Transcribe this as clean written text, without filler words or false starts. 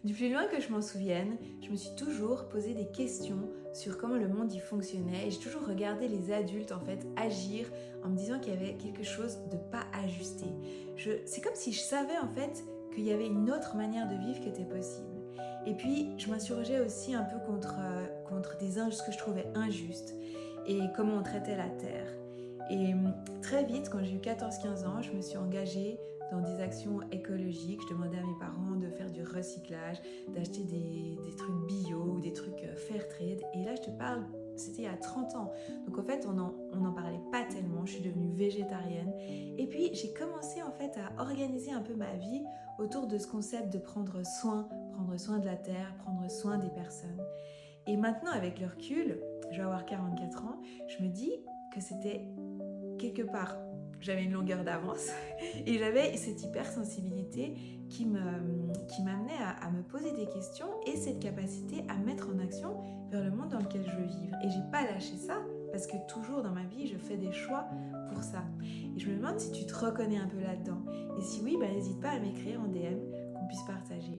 Du plus loin que je m'en souvienne, je me suis toujours posé des questions sur comment le monde y fonctionnait et j'ai toujours regardé les adultes en fait agir en me disant qu'il y avait quelque chose de pas ajusté. C'est comme si je savais en fait qu'il y avait une autre manière de vivre qui était possible. Et puis je m'insurgeais aussi un peu contre ce que je trouvais injuste et comment on traitait la terre. Et très vite, quand j'ai eu 14-15 ans, je me suis engagée dans des actions écologiques. Je demandais à mes parents de faire du recyclage, d'acheter des trucs bio ou des trucs fair trade. Et là, je te parle, c'était il y a 30 ans. Donc en fait, on en parlait pas tellement. Je suis devenue végétarienne. Et puis, j'ai commencé en fait à organiser un peu ma vie autour de ce concept de prendre soin de la terre, prendre soin des personnes. Et maintenant, avec le recul, je vais avoir 44 ans, je me dis que c'était quelque part, j'avais une longueur d'avance et j'avais cette hypersensibilité qui m'amenait à me poser des questions et cette capacité à mettre en action vers le monde dans lequel je veux vivre. Et j'ai pas lâché ça parce que toujours dans ma vie, je fais des choix pour ça. Et je me demande si tu te reconnais un peu là-dedans. Et si oui, n'hésite pas à m'écrire en DM qu'on puisse partager.